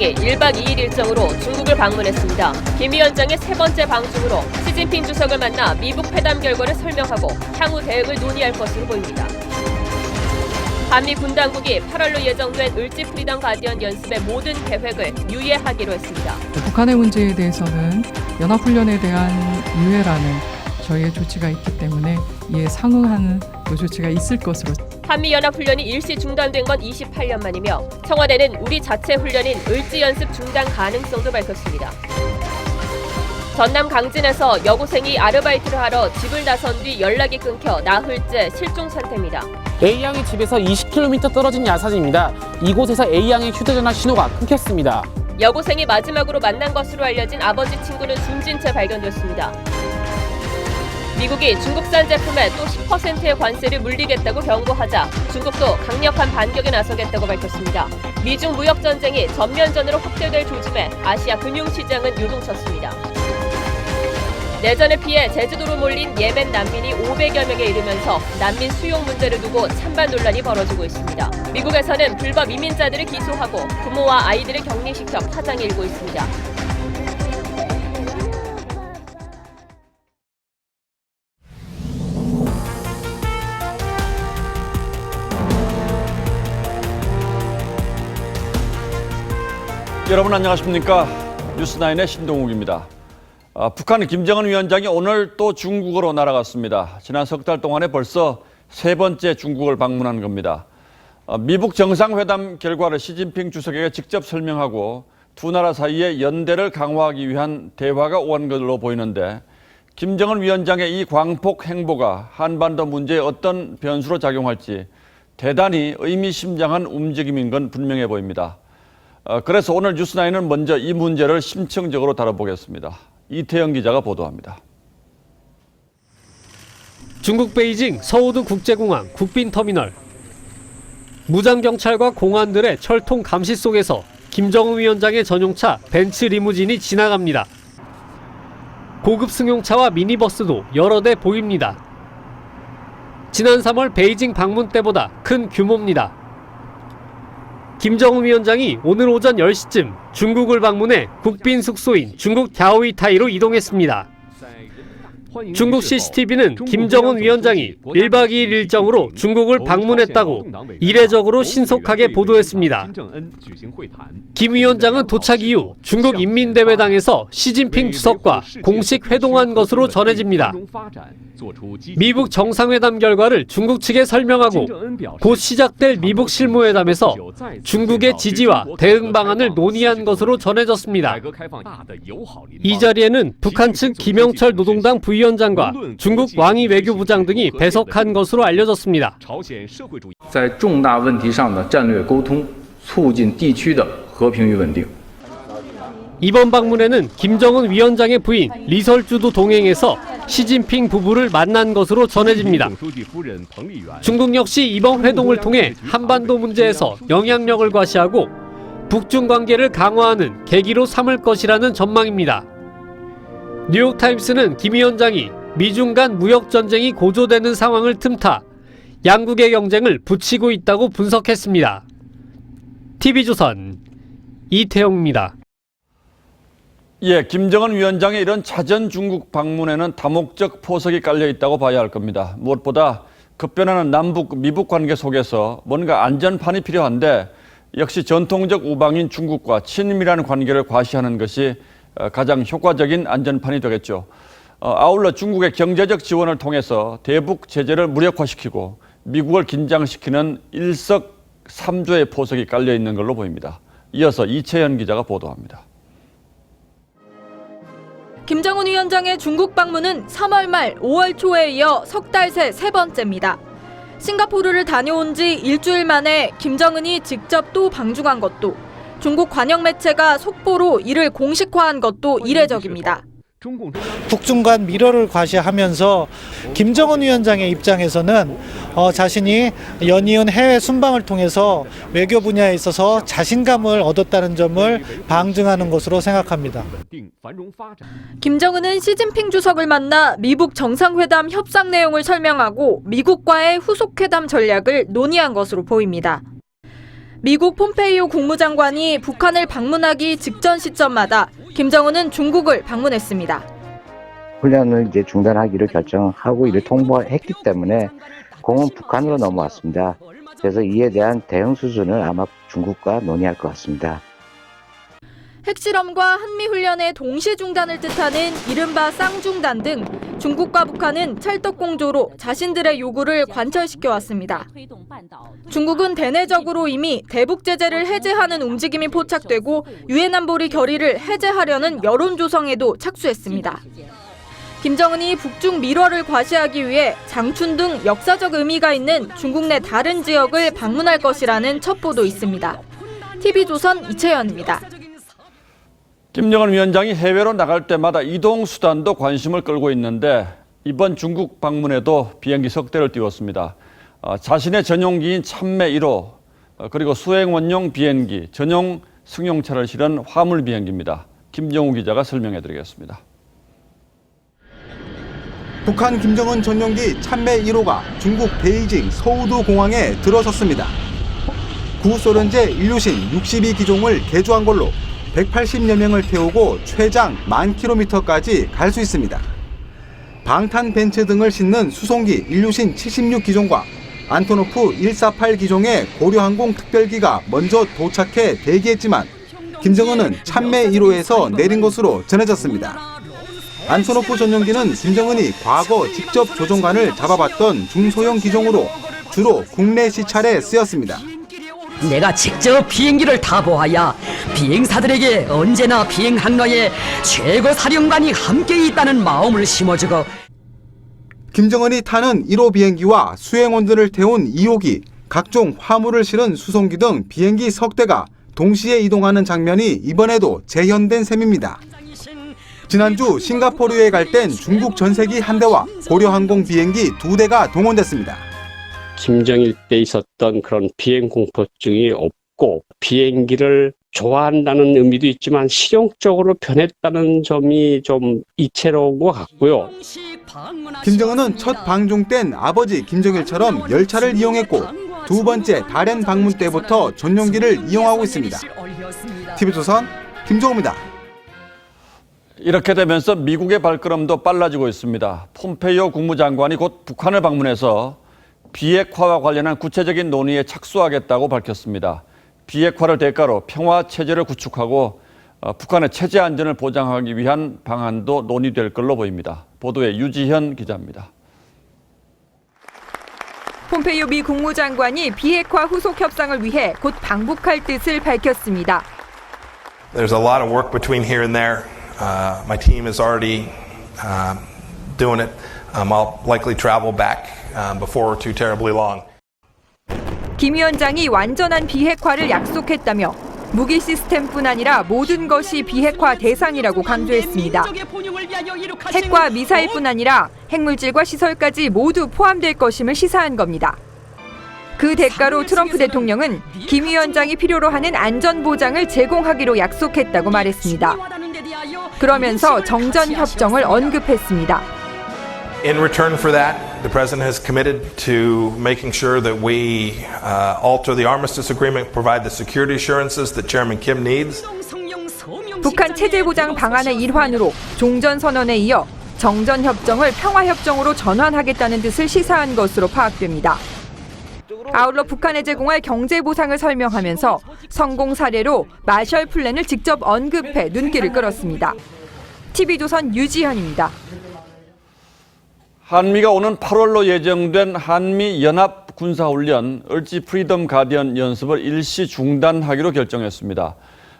위원장이 1박 2일 일정으로 중국을 방문했습니다. 김 위원장의 세 번째 방중으로 시진핑 주석을 만나 미북 회담 결과를 설명하고 향후 대응을 논의할 것으로 보입니다. 한미 군 당국이 8월로 예정된 을지 프리덤 가디언 연습의 모든 계획을 유예하기로 했습니다. 북한의 문제에 대해서는 연합훈련에 대한 유예라는 저희의 조치가 있기 때문에 이에 상응하는 조치가 있을 것으로. 한미연합훈련이 일시 중단된 건 28년 만이며 청와대는 우리 자체 훈련인 을지 연습 중단 가능성도 밝혔습니다. 전남 강진에서 여고생이 아르바이트를 하러 집을 나선 뒤 연락이 끊겨 나흘째 실종 상태입니다. A양의 집에서 20km 떨어진 야산입니다. 이곳에서 A양의 휴대전화 신호가 끊겼습니다. 여고생이 마지막으로 만난 것으로 알려진 아버지 친구는 숨진 채 발견됐습니다. 미국이 중국산 제품에 또 10%의 관세를 물리겠다고 경고하자 중국도 강력한 반격에 나서겠다고 밝혔습니다. 미중 무역 전쟁이 전면전으로 확대될 조짐에 아시아 금융시장은 요동쳤습니다. 내전을 피해 제주도로 몰린 예멘 난민이 500여 명에 이르면서 난민 수용 문제를 두고 찬반 논란이 벌어지고 있습니다. 미국에서는 불법 이민자들을 기소하고 부모와 아이들을 격리시켜 파장이 일고 있습니다. 여러분 안녕하십니까? 뉴스9의 신동욱입니다. 북한 김정은 위원장이 오늘 또 중국으로 날아갔습니다. 지난 석 달 동안에 벌써 세 번째 중국을 방문한 겁니다. 미북 정상회담 결과를 시진핑 주석에게 직접 설명하고 두 나라 사이의 연대를 강화하기 위한 대화가 오간 것으로 보이는데 김정은 위원장의 이 광폭 행보가 한반도 문제에 어떤 변수로 작용할지 대단히 의미심장한 움직임인 건 분명해 보입니다. 그래서 오늘 뉴스9은 먼저 이 문제를 심층적으로 다뤄보겠습니다. 이태영 기자가 보도합니다. 중국 베이징 서우드 국제공항 국빈터미널. 무장경찰과 공안들의 철통 감시 속에서 김정은 위원장의 전용차 벤츠 리무진이 지나갑니다. 고급 승용차와 미니버스도 여러 대 보입니다. 지난 3월 베이징 방문 때보다 큰 규모입니다. 김정은 위원장이 오늘 오전 10시쯤 중국을 방문해 국빈 숙소인 중국 갸오이타이로 이동했습니다. 중국 CCTV는 김정은 위원장이 1박 2일 일정으로 중국을 방문했다고 이례적으로 신속하게 보도했습니다. 김 위원장은 도착 이후 중국 인민대회당에서 시진핑 주석과 공식 회동한 것으로 전해집니다. 미북 정상회담 결과를 중국 측에 설명하고 곧 시작될 미북 실무회담에서 중국의 지지와 대응 방안을 논의한 것으로 전해졌습니다. 이 자리에는 북한 측 김영철 노동당 부위원장과 중국 왕이 외교부장 등이 배석한 것으로 알려졌습니다. 在重大问题上的战略沟通，促进地区的和平与稳定。 이번 방문에는 김정은 위원장의 부인 리설주도 동행해서 시진핑 부부를 만난 것으로 전해집니다. 중국 역시 이번 회동을 통해 한반도 문제에서 영향력을 과시하고 북중 관계를 강화하는 계기로 삼을 것이라는 전망입니다. 뉴욕타임스는 김 위원장이 미중 간 무역 전쟁이 고조되는 상황을 틈타 양국의 경쟁을 붙이고 있다고 분석했습니다. TV조선 이태영입니다. 예, 김정은 위원장의 이런 자전 중국 방문에는 다목적 포석이 깔려 있다고 봐야 할 겁니다. 무엇보다 급변하는 남북 미북 관계 속에서 뭔가 안전판이 필요한데 역시 전통적 우방인 중국과 친밀한 관계를 과시하는 것이 가장 효과적인 안전판이 되겠죠. 아울러 중국의 경제적 지원을 통해서 대북 제재를 무력화시키고 미국을 긴장시키는 일석삼조의 포석이 깔려 있는 걸로 보입니다. 이어서 이채연 기자가 보도합니다. 김정은 위원장의 중국 방문은 3월 말 5월 초에 이어 석 달 새 세 번째입니다. 싱가포르를 다녀온 지 일주일 만에 김정은이 직접 또 방중한 것도, 중국 관영 매체가 속보로 이를 공식화한 것도 이례적입니다. 북중 간 밀어를 과시하면서 김정은 위원장의 입장에서는 자신이 연이은 해외 순방을 통해서 외교 분야에 있어서 자신감을 얻었다는 점을 방증하는 것으로 생각합니다. 김정은은 시진핑 주석을 만나 미북 정상회담 협상 내용을 설명하고 미국과의 후속회담 전략을 논의한 것으로 보입니다. 미국 폼페이오 국무장관이 북한을 방문하기 직전 시점마다 김정은은 중국을 방문했습니다. 훈련을 이제 중단하기로 결정하고 이를 통보했기 때문에 공은 북한으로 넘어왔습니다. 그래서 이에 대한 대응 수준을 아마 중국과 논의할 것 같습니다. 핵실험과 한미훈련의 동시 중단을 뜻하는 이른바 쌍중단 등 중국과 북한은 찰떡공조로 자신들의 요구를 관철시켜왔습니다. 중국은 대내적으로 이미 대북 제재를 해제하는 움직임이 포착되고 유엔 안보리 결의를 해제하려는 여론 조성에도 착수했습니다. 김정은이 북중 밀월을 과시하기 위해 장춘 등 역사적 의미가 있는 중국 내 다른 지역을 방문할 것이라는 첩보도 있습니다. TV조선 이채연입니다. 김정은 위원장이 해외로 나갈 때마다 이동 수단도 관심을 끌고 있는데 이번 중국 방문에도 비행기 석 대를 띄웠습니다. 자신의 전용기인 참매 1호 그리고 수행원용 비행기, 전용 승용차를 실은 화물 비행기입니다. 김정우 기자가 설명해드리겠습니다. 북한 김정은 전용기 참매 1호가 중국 베이징 서우두 공항에 들어섰습니다. 구소련제 인류신 62기종을 개조한 걸로 180여 명을 태우고 최장 1000km까지 갈 수 있습니다. 방탄 벤츠 등을 싣는 수송기 인류신 76기종과 안토노프 148기종의 고려항공 특별기가 먼저 도착해 대기했지만 김정은은 참매 1호에서 내린 것으로 전해졌습니다. 안토노프 전용기는 김정은이 과거 직접 조종관을 잡아봤던 중소형 기종으로 주로 국내 시찰에 쓰였습니다. 내가 직접 비행기를 타보아야 비행사들에게 언제나 비행 항로에 최고 사령관이 함께 있다는 마음을 심어주고 김정은이 타는 1호 비행기와 수행원들을 태운 2호기, 각종 화물을 실은 수송기 등 비행기 석 대가 동시에 이동하는 장면이 이번에도 재현된 셈입니다. 지난주 싱가포르에 갈 땐 중국 전세기 한 대와 고려항공 비행기 2대가 동원됐습니다. 김정일 때 있었던 그런 비행 공포증이 없고 비행기를 좋아한다는 의미도 있지만 실용적으로 변했다는 점이 좀 이채로운 것 같고요. 김정은은 첫 방중 땐 아버지 김정일처럼 열차를 이용했고 두 번째 다롄 방문 때부터 전용기를 이용하고 있습니다. TV조선 김종우입니다. 이렇게 되면서 미국의 발걸음도 빨라지고 있습니다. 폼페이오 국무장관이 곧 북한을 방문해서 비핵화와 관련한 구체적인 논의에 착수하겠다고 밝혔습니다. 비핵화를 대가로 평화 체제를 구축하고 북한의 체제 안전을 보장하기 위한 방안도 논의될 걸로 보입니다. 보도에 유지현 기자입니다. 폼페이오 미 국무장관이 비핵화 후속 협상을 위해 곧 방북할 뜻을 밝혔습니다. There's a lot of work between here and there. My team is already doing it. I'll likely travel back before too terribly long. 김 위원장이 완전한 비핵화를 약속했다며 무기 시스템뿐 아니라 모든 것이 비핵화 대상이라고 강조했습니다. 핵과 미사일뿐 아니라 핵물질과 시설까지 모두 포함될 것임을 시사한 겁니다. 그 대가로 트럼프 대통령은 김 위원장이 필요로 하는 안전 보장을 제공하기로 약속했다고 말했습니다. 그러면서 정전 협정을 언급했습니다. In return for that, the president has committed to making sure that we alter the armistice agreement, provide the security assurances that Chairman Kim needs. 북한 체제 보장 방안의 일환으로 종전 선언에 이어 정전 협정을 평화 협정으로 전환하겠다는 뜻을 시사한 것으로 파악됩니다. 아울러 북한에 제공할 경제 보상을 설명하면서 성공 사례로 마셜 플랜을 직접 언급해 눈길을 끌었습니다. TV조선 유지현입니다. 한미가 오는 8월로 예정된 한미 연합 군사훈련 을지 프리덤 가디언 연습을 일시 중단하기로 결정했습니다.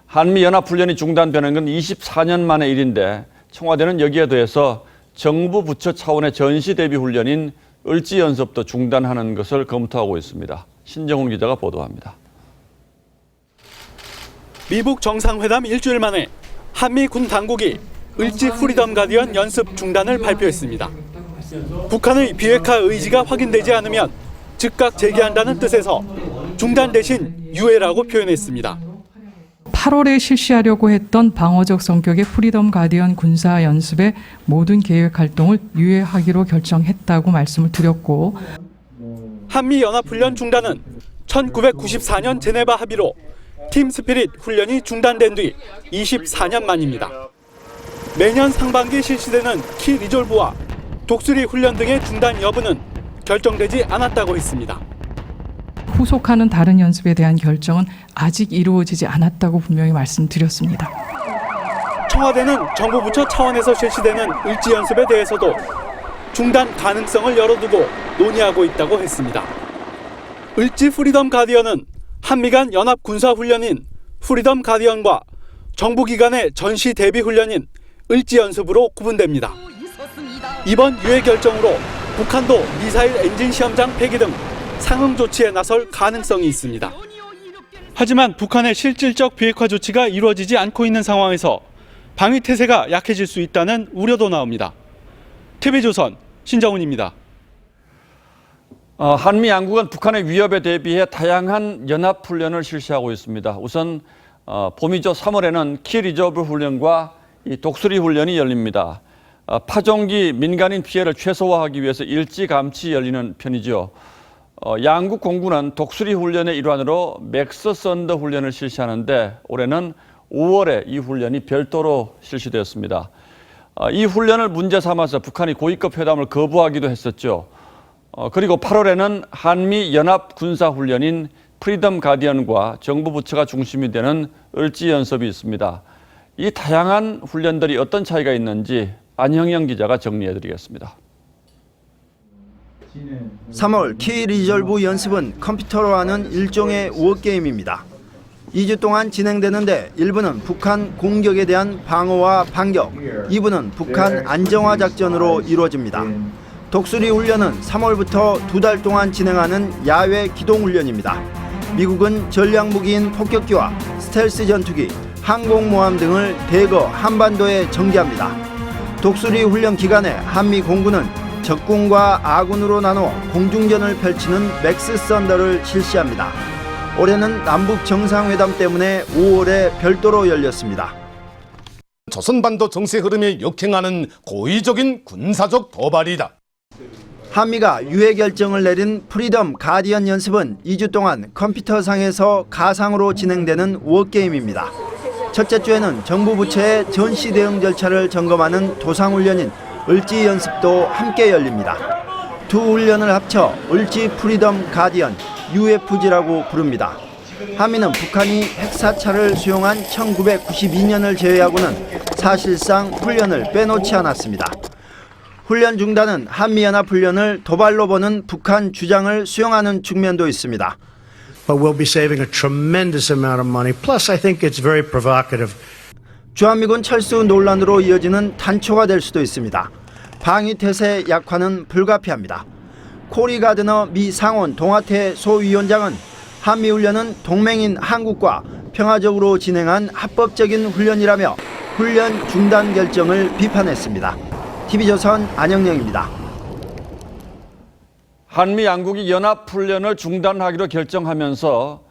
한미 연합훈련이 중단되는 건 24년 만의 일인데 청와대는 여기에 더해서 정부 부처 차원의 전시 대비 훈련인 을지 연습도 중단하는 것을 검토하고 있습니다. 신정훈 기자가 보도합니다. 미북 정상회담 일주일 만에 한미 군 당국이 을지 프리덤 가디언 연습 중단을 발표했습니다. 북한의 비핵화 의지가 확인되지 않으면 즉각 재개한다는 뜻에서 중단 대신 유예라고 표현했습니다. 8월에 실시하려고 했던 방어적 성격의 프리덤 가디언 군사 연습의 모든 계획 활동을 유예하기로 결정했다고 말씀을 드렸고 한미 연합훈련 중단은 1994년 제네바 합의로 팀 스피릿 훈련이 중단된 뒤 24년 만입니다. 매년 상반기 실시되는 키 리졸브와 독수리 훈련 등의 중단 여부는 결정되지 않았다고 했습니다. 후속하는 다른 연습에 대한 결정은 아직 이루어지지 않았다고 분명히 말씀드렸습니다. 청와대는 정부 부처 차원에서 실시되는 을지 연습에 대해서도 중단 가능성을 열어두고 논의하고 있다고 했습니다. 을지 프리덤 가디언은 한미 간 연합 군사 훈련인 프리덤 가디언과 정부 기관의 전시 대비 훈련인 을지 연습으로 구분됩니다. 이번 유예 결정으로 북한도 미사일 엔진 시험장 폐기 등 상응 조치에 나설 가능성이 있습니다. 하지만 북한의 실질적 비핵화 조치가 이루어지지 않고 있는 상황에서 방위 태세가 약해질 수 있다는 우려도 나옵니다. TV조선 신정훈입니다. 한미 양국은 북한의 위협에 대비해 다양한 연합훈련을 실시하고 있습니다. 우선 봄이죠. 3월에는 키 리저브 훈련과 이 독수리 훈련이 열립니다. 파종기 민간인 피해를 최소화하기 위해서 일찌감치 열리는 편이죠. 양국 공군은 독수리 훈련의 일환으로 맥스 썬더 훈련을 실시하는데 올해는 5월에 이 훈련이 별도로 실시되었습니다. 이 훈련을 문제 삼아서 북한이 고위급 회담을 거부하기도 했었죠. 그리고 8월에는 한미 연합 군사 훈련인 프리덤 가디언과 정부 부처가 중심이 되는 을지 연습이 있습니다. 이 다양한 훈련들이 어떤 차이가 있는지 안형영 기자가 정리해드리겠습니다. 3월 키 리졸브 연습은 컴퓨터로 하는 일종의 워게임입니다. 2주 동안 진행되는데 1부는 북한 공격에 대한 방어와 반격, 2부는 북한 안정화 작전으로 이루어집니다. 독수리 훈련은 3월부터 2달 동안 진행하는 야외 기동 훈련입니다. 미국은 전략무기인 폭격기와 스텔스 전투기, 항공모함 등을 대거 한반도에 전개합니다. 독수리 훈련 기간에 한미 공군은 적군과 아군으로 나눠 공중전을 펼치는 맥스 썬더를 실시합니다. 올해는 남북 정상회담 때문에 5월에 별도로 열렸습니다. 조선반도 정세 흐름에 역행하는 고의적인 군사적 도발이다. 한미가 유예 결정을 내린 프리덤 가디언 연습은 2주 동안 컴퓨터상에서 가상으로 진행되는 워게임입니다. 첫째 주에는 정부 부처의 전시 대응 절차를 점검하는 도상훈련인 을지 연습도 함께 열립니다. 두 훈련을 합쳐 을지 프리덤 가디언 UFG라고 부릅니다. 한미는 북한이 핵사찰을 수용한 1992년을 제외하고는 사실상 훈련을 빼놓지 않았습니다. 훈련 중단은 한미연합훈련을 도발로 보는 북한 주장을 수용하는 측면도 있습니다. But we'll be saving a tremendous amount of money. Plus, I think it's very provocative. 주한미군 철수 논란으로 이어지는 단초가 될 수도 있습니다. 방위태세 약화는 불가피합니다. 코리 가드너 미 상원 동아태 소위원장은 한미훈련은 동맹인 한국과 평화적으로 진행한 합법적인 훈련이라며 훈련 중단 결정을 비판했습니다. TV조선 안영영입니다. 한미 양국이 연합훈련을 중단하기로 결정하면서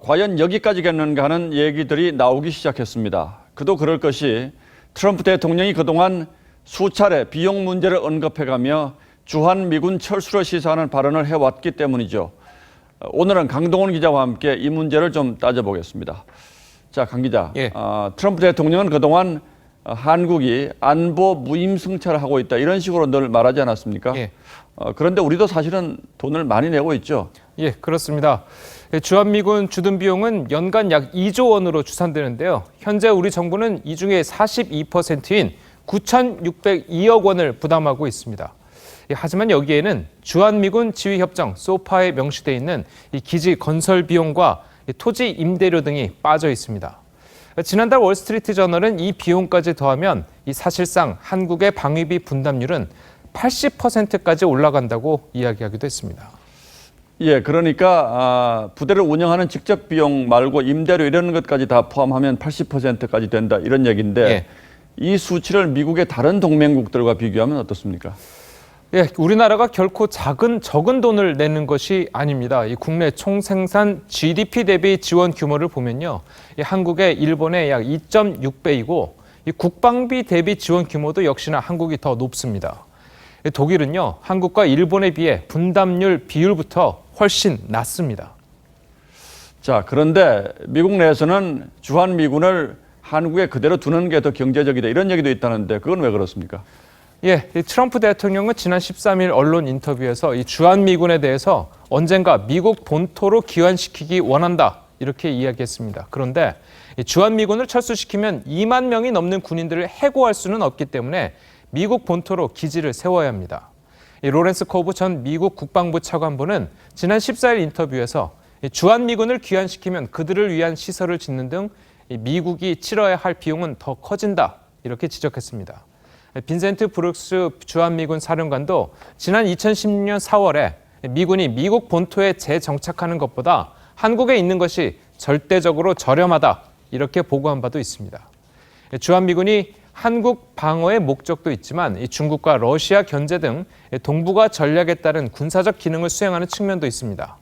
과연 여기까지겠는가 하는 얘기들이 나오기 시작했습니다. 그도 그럴 것이 트럼프 대통령이 그동안 수차례 비용 문제를 언급해가며 주한미군 철수를 시사하는 발언을 해왔기 때문이죠. 오늘은 강동원 기자와 함께 이 문제를 좀 따져보겠습니다. 자, 강 기자. 예. 트럼프 대통령은 그동안 한국이 안보 무임승차를 하고 있다 이런 식으로 늘 말하지 않았습니까? 예. 그런데 우리도 사실은 돈을 많이 내고 있죠. 예, 그렇습니다. 주한미군 주둔 비용은 연간 약 2조 원으로 추산되는데요. 현재 우리 정부는 이 중에 42%인 9,602억 원을 부담하고 있습니다. 하지만 여기에는 주한미군 지휘협정 소파에 명시되어 있는 이 기지 건설 비용과 토지 임대료 등이 빠져 있습니다. 지난달 월스트리트 저널은 이 비용까지 더하면 이 사실상 한국의 방위비 분담률은 80%까지 올라간다고 이야기하기도 했습니다. 예, 그러니까 부대를 운영하는 직접 비용 말고 임대료 이런 것까지 다 포함하면 80%까지 된다 이런 얘기인데 예. 이 수치를 미국의 다른 동맹국들과 비교하면 어떻습니까? 예, 우리나라가 결코 적은 돈을 내는 것이 아닙니다. 이 국내 총생산 GDP 대비 지원 규모를 보면요, 이 한국의 일본의 약 2.6배이고 이 국방비 대비 지원 규모도 역시나 한국이 더 높습니다. 독일은요, 한국과 일본에 비해 분담률 비율부터 훨씬 낮습니다. 자, 그런데 미국 내에서는 주한미군을 한국에 그대로 두는 게 더 경제적이다 이런 얘기도 있다는데 그건 왜 그렇습니까? 예, 이 트럼프 대통령은 지난 13일 언론 인터뷰에서 이 주한미군에 대해서 언젠가 미국 본토로 귀환시키기 원한다 이렇게 이야기했습니다. 그런데 이 주한미군을 철수시키면 2만 명이 넘는 군인들을 해고할 수는 없기 때문에 미국 본토로 기지를 세워야 합니다. 이 로렌스 코브 전 미국 국방부 차관보는 지난 14일 인터뷰에서 이 주한미군을 귀환시키면 그들을 위한 시설을 짓는 등 이 미국이 치러야 할 비용은 더 커진다 이렇게 지적했습니다. 빈센트 브룩스 주한미군 사령관도 지난 2016년 4월에 미군이 미국 본토에 재정착하는 것보다 한국에 있는 것이 절대적으로 저렴하다 이렇게 보고한 바도 있습니다. 주한미군이 한국 방어의 목적도 있지만 중국과 러시아 견제 등 동북아 전략에 따른 군사적 기능을 수행하는 측면도 있습니다.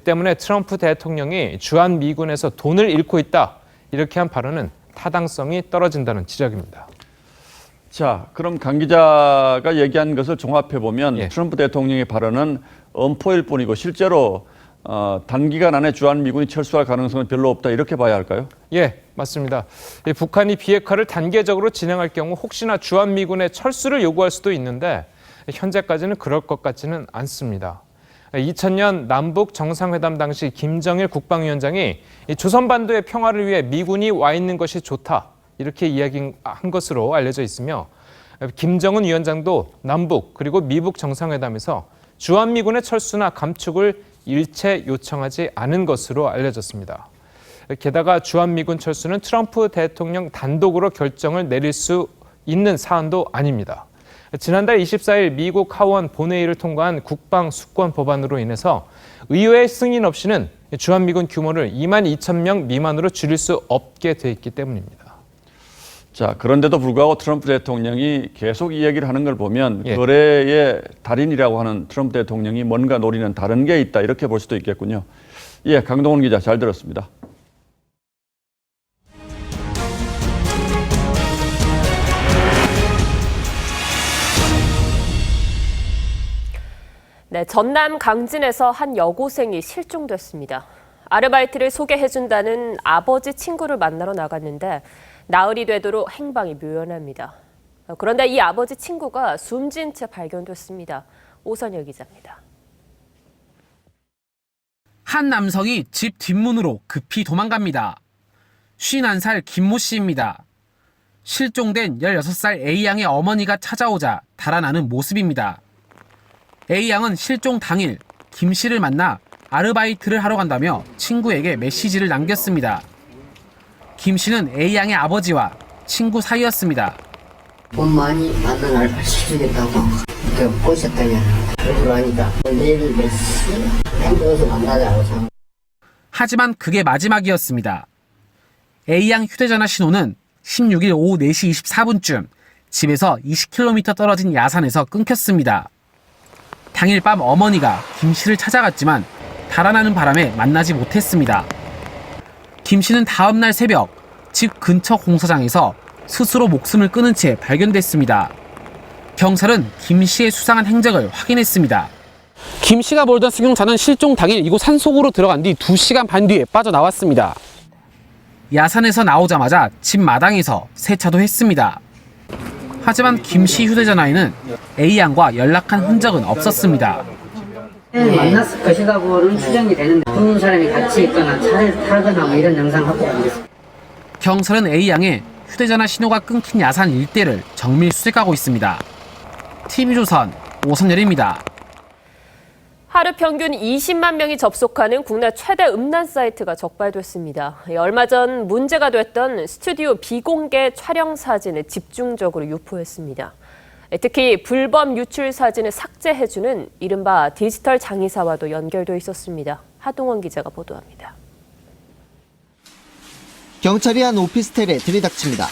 때문에 트럼프 대통령이 주한미군에서 돈을 잃고 있다 이렇게 한 발언은 타당성이 떨어진다는 지적입니다. 자, 그럼 강 기자가 얘기한 것을 종합해 보면 트럼프 대통령의 발언은 엄포일 뿐이고 실제로 단기간 안에 주한미군이 철수할 가능성은 별로 없다 이렇게 봐야 할까요? 예, 맞습니다. 북한이 비핵화를 단계적으로 진행할 경우 혹시나 주한미군의 철수를 요구할 수도 있는데 현재까지는 그럴 것 같지는 않습니다. 2000년 남북 정상회담 당시 김정일 국방위원장이 조선반도의 평화를 위해 미군이 와 있는 것이 좋다 이렇게 이야기한 것으로 알려져 있으며 김정은 위원장도 남북 그리고 미북 정상회담에서 주한미군의 철수나 감축을 일체 요청하지 않은 것으로 알려졌습니다. 게다가 주한미군 철수는 트럼프 대통령 단독으로 결정을 내릴 수 있는 사안도 아닙니다. 지난달 24일 미국 하원 본회의를 통과한 국방 수권 법안으로 인해서 의회의 승인 없이는 주한미군 규모를 2만 2천 명 미만으로 줄일 수 없게 돼 있기 때문입니다. 자, 그런데도 불구하고 트럼프 대통령이 계속 이 얘기를 하는 걸 보면 거래의 달인이라고 하는 트럼프 대통령이 뭔가 노리는 다른 게 있다 이렇게 볼 수도 있겠군요. 예, 강동원 기자 잘 들었습니다. 네, 전남 강진에서 한 여고생이 실종됐습니다. 아르바이트를 소개해준다는 아버지 친구를 만나러 나갔는데 나흘이 되도록 행방이 묘연합니다. 그런데 이 아버지 친구가 숨진 채 발견됐습니다. 오선열 기자입니다. 한 남성이 집 뒷문으로 급히 도망갑니다. 51살 김모 씨입니다. 실종된 16살 A양의 어머니가 찾아오자 달아나는 모습입니다. A양은 실종 당일 김 씨를 만나 아르바이트를 하러 간다며 친구에게 메시지를 남겼습니다. 김 씨는 A양의 아버지와 친구 사이였습니다. 돈 많이 받는 알바시 주겠다고 이렇게 꼬셨다냐 그러고 하니까 내일 몇 시? 힘들어서 만나자고. 하지만 그게 마지막이었습니다. A양 휴대전화 신호는 16일 오후 4시 24분쯤 집에서 20km 떨어진 야산에서 끊겼습니다. 당일 밤 어머니가 김 씨를 찾아갔지만 달아나는 바람에 만나지 못했습니다. 김 씨는 다음 날 새벽 집 근처 공사장에서 스스로 목숨을 끊은 채 발견됐습니다. 경찰은 김 씨의 수상한 행적을 확인했습니다. 김 씨가 몰던 승용차는 실종 당일 이곳 산속으로 들어간 뒤 2시간 반 뒤에 빠져나왔습니다. 야산에서 나오자마자 집 마당에서 세차도 했습니다. 하지만 김 씨 휴대전화에는 A양과 연락한 흔적은 없었습니다. 만났을 것이라고는 추정이 되는데 두 사람이 같이 있거나 차를 타거나 뭐 이런 영상 확보가 안 됐습니다. 경찰은 A양의 휴대전화 신호가 끊긴 야산 일대를 정밀 수색하고 있습니다. TV조선 오선열입니다. 하루 평균 20만 명이 접속하는 국내 최대 음란 사이트가 적발됐습니다. 얼마 전 문제가 됐던 스튜디오 비공개 촬영 사진을 집중적으로 유포했습니다. 특히 불법 유출 사진을 삭제해주는 이른바 디지털 장의사와도 연결돼 있었습니다. 하동원 기자가 보도합니다. 경찰이 한 오피스텔에 들이닥칩니다.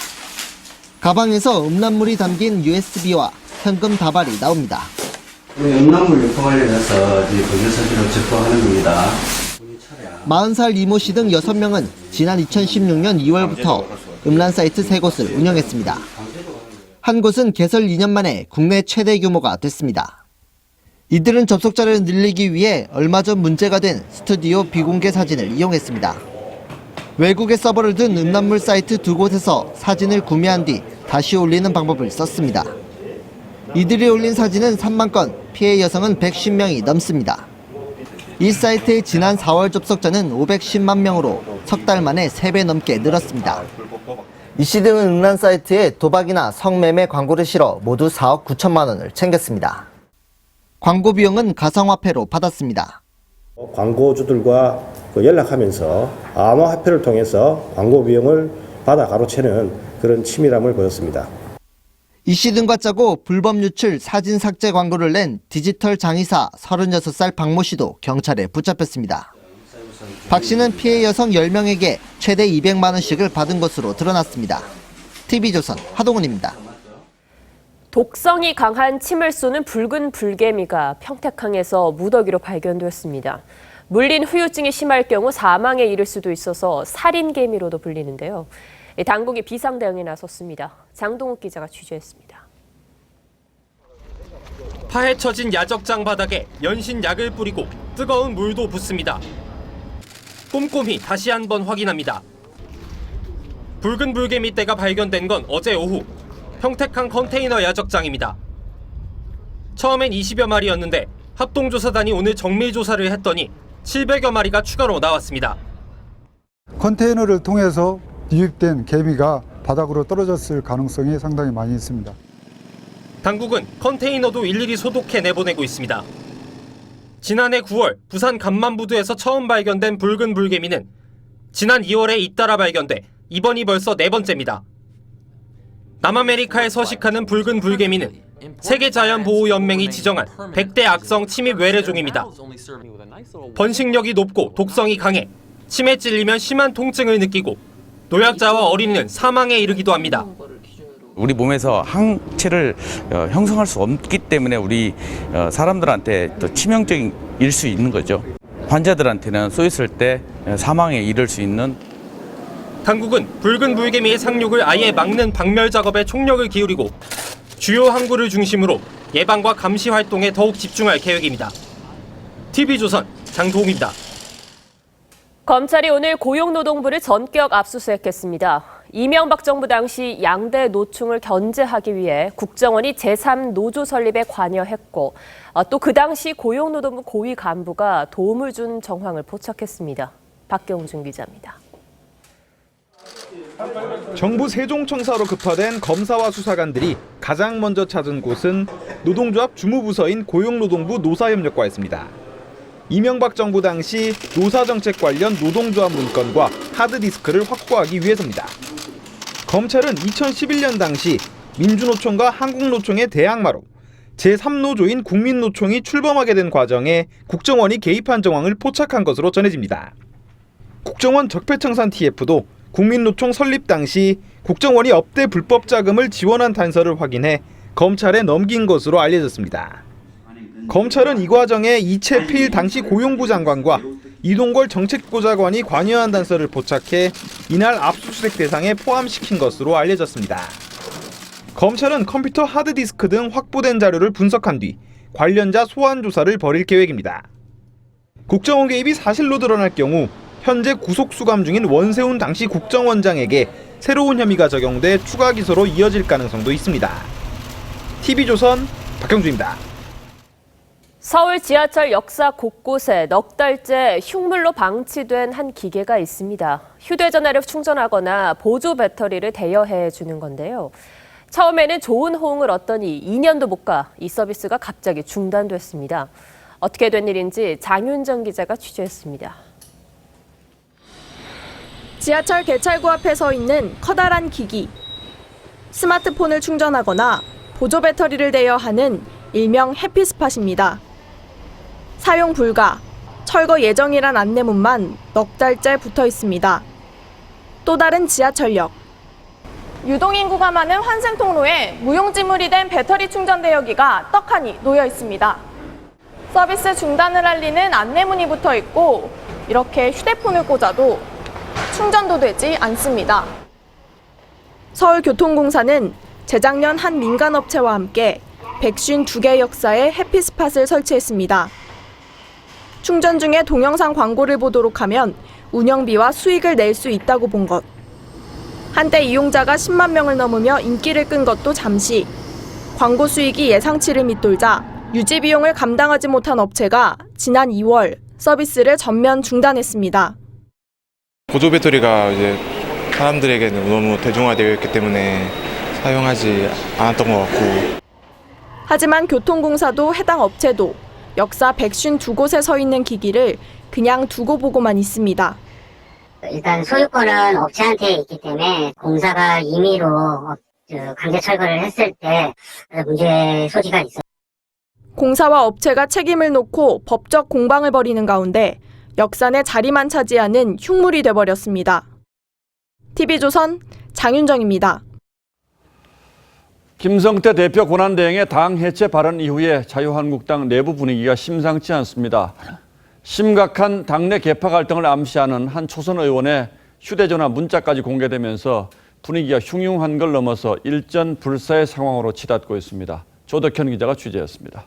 가방에서 음란물이 담긴 USB와 현금 다발이 나옵니다. 음란물 유포 관련해서 공개사실을 접수하는 겁니다. 40살 이모 씨 등 6명은 지난 2016년 2월부터 음란 사이트 3곳을 운영했습니다. 한 곳은 개설 2년 만에 국내 최대 규모가 됐습니다. 이들은 접속자를 늘리기 위해 얼마 전 문제가 된 스튜디오 비공개 사진을 이용했습니다. 외국의 서버를 둔 음란물 사이트 두 곳에서 사진을 구매한 뒤 다시 올리는 방법을 썼습니다. 이들이 올린 사진은 3만 건, 피해 여성은 110명이 넘습니다. 이 사이트의 지난 4월 접속자는 510만 명으로 석 달 만에 3배 넘게 늘었습니다. 이씨 등은 음란 사이트에 도박이나 성매매 광고를 실어 모두 4억 9천만 원을 챙겼습니다. 광고 비용은 가상화폐로 받았습니다. 광고주들과 연락하면서 암호화폐를 통해서 광고 비용을 받아 가로채는 그런 치밀함을 보였습니다. 이씨 등과 짜고 불법 유출 사진 삭제 광고를 낸 디지털 장의사 36살 박모 씨도 경찰에 붙잡혔습니다. 박 씨는 피해 여성 10명에게 최대 200만 원씩을 받은 것으로 드러났습니다. TV조선 하동훈입니다. 독성이 강한 침을 쏘는 붉은 불개미가 평택항에서 무더기로 발견되었습니다. 물린 후유증이 심할 경우 사망에 이를 수도 있어서 살인개미로도 불리는데요. 당국이 비상대응에 나섰습니다. 장동욱 기자가 취재했습니다. 파헤쳐진 야적장 바닥에 연신 약을 뿌리고 뜨거운 물도 붓습니다. 꼼꼼히 다시 한번 확인합니다. 붉은 불개미 떼가 발견된 건 어제 오후 평택항 컨테이너 야적장입니다. 처음엔 20여 마리였는데 합동조사단이 오늘 정밀조사를 했더니 700여 마리가 추가로 나왔습니다. 컨테이너를 통해서 유입된 개미가 바닥으로 떨어졌을 가능성이 상당히 많이 있습니다. 당국은 컨테이너도 일일이 소독해 내보내고 있습니다. 지난해 9월 부산 감만부두에서 처음 발견된 붉은 불개미는 지난 2월에 잇따라 발견돼 이번이 벌써 4번째입니다. 남아메리카에 서식하는 붉은 불개미는 세계자연보호연맹이 지정한 100대 악성 침입 외래종입니다. 번식력이 높고 독성이 강해 침에 찔리면 심한 통증을 느끼고 노약자와 어린이는 사망에 이르기도 합니다. 우리 몸에서 항체를 형성할 수 없기 때문에 우리 사람들한테 또 치명적일 수 있는 거죠. 환자들한테는 쏘였을 때 사망에 이를 수 있는. 당국은 붉은 불개미의 상륙을 아예 막는 박멸 작업에 총력을 기울이고 주요 항구를 중심으로 예방과 감시 활동에 더욱 집중할 계획입니다. TV조선 장동욱입니다. 검찰이 오늘 고용노동부를 전격 압수수색했습니다. 이명박 정부 당시 양대 노총을 견제하기 위해 국정원이 제3노조 설립에 관여했고 또 그 당시 고용노동부 고위 간부가 도움을 준 정황을 포착했습니다. 박경준 기자입니다. 정부 세종청사로 급파된 검사와 수사관들이 가장 먼저 찾은 곳은 노동조합 주무부서인 고용노동부 노사협력과였습니다. 이명박 정부 당시 노사정책 관련 노동조합 문건과 하드디스크를 확보하기 위해서입니다. 검찰은 2011년 당시 민주노총과 한국노총의 대항마로 제3노조인 국민노총이 출범하게 된 과정에 국정원이 개입한 정황을 포착한 것으로 전해집니다. 국정원 적폐청산 TF도 국민노총 설립 당시 국정원이 업대 불법 자금을 지원한 단서를 확인해 검찰에 넘긴 것으로 알려졌습니다. 검찰은 이 과정에 이채필 당시 고용부 장관과 이동걸 정책보좌관이 관여한 단서를 포착해 이날 압수수색 대상에 포함시킨 것으로 알려졌습니다. 검찰은 컴퓨터 하드디스크 등 확보된 자료를 분석한 뒤 관련자 소환 조사를 벌일 계획입니다. 국정원 개입이 사실로 드러날 경우 현재 구속 수감 중인 원세훈 당시 국정원장에게 새로운 혐의가 적용돼 추가 기소로 이어질 가능성도 있습니다. TV조선 박경주입니다. 서울 지하철 역사 곳곳에 넉 달째 흉물로 방치된 한 기계가 있습니다. 휴대전화를 충전하거나 보조 배터리를 대여해 주는 건데요. 처음에는 좋은 호응을 얻더니 2년도 못 가 이 서비스가 갑자기 중단됐습니다. 어떻게 된 일인지 장윤정 기자가 취재했습니다. 지하철 개찰구 앞에 서 있는 커다란 기기. 스마트폰을 충전하거나 보조 배터리를 대여하는 일명 해피스팟입니다. 사용 불가, 철거 예정이란 안내문만 넉 달째 붙어 있습니다. 또 다른 지하철역. 유동인구가 많은 환승통로에 무용지물이 된 배터리 충전 대여기가 떡하니 놓여 있습니다. 서비스 중단을 알리는 안내문이 붙어 있고 이렇게 휴대폰을 꽂아도 충전도 되지 않습니다. 서울교통공사는 재작년 한 민간업체와 함께 152개 역사에 해피스팟을 설치했습니다. 충전 중에 동영상 광고를 보도록 하면 운영비와 수익을 낼 수 있다고 본 것. 한때 이용자가 10만 명을 넘으며 인기를 끈 것도 잠시. 광고 수익이 예상치를 밑돌자 유지 비용을 감당하지 못한 업체가 지난 2월 서비스를 전면 중단했습니다. 보조 배터리가 이제 사람들에게는 너무 대중화되어 있기 때문에 사용하지 않았던 것 같고. 하지만 교통공사도 해당 업체도 역사 152곳에 서 있는 기기를 그냥 두고 보고만 있습니다. 일단 소유권은 업체한테 있기 때문에 공사가 임의로 강제 철거를 했을 때 문제 소지가 있어요. 공사와 업체가 책임을 놓고 법적 공방을 벌이는 가운데 역사 내 자리만 차지하는 흉물이 돼버렸습니다. TV조선 장윤정입니다. 김성태 대표 권한대행의 당 해체 발언 이후에 자유한국당 내부 분위기가 심상치 않습니다. 심각한 당내 계파 갈등을 암시하는 한 초선 의원의 휴대전화 문자까지 공개되면서 분위기가 흉흉한 걸 넘어서 일전 불사의 상황으로 치닫고 있습니다. 조덕현 기자가 취재했습니다.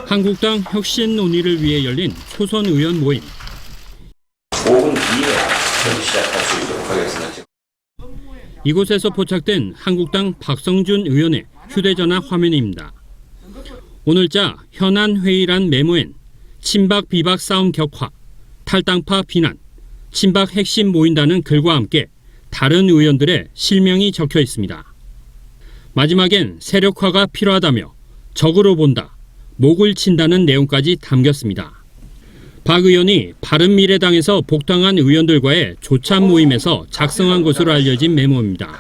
한국당 혁신 논의를 위해 열린 초선 의원 모임. 5분 뒤에 시작할 수 있도록 하겠습니다. 이곳에서 포착된 한국당 박성준 의원의 휴대전화 화면입니다. 오늘자 현안 회의란 메모엔 친박 비박 싸움 격화, 탈당파 비난, 친박 핵심 모인다는 글과 함께 다른 의원들의 실명이 적혀 있습니다. 마지막엔 세력화가 필요하다며 적으로 본다, 목을 친다는 내용까지 담겼습니다. 박 의원이 바른미래당에서 복당한 의원들과의 조찬 모임에서 작성한 것으로 알려진 메모입니다.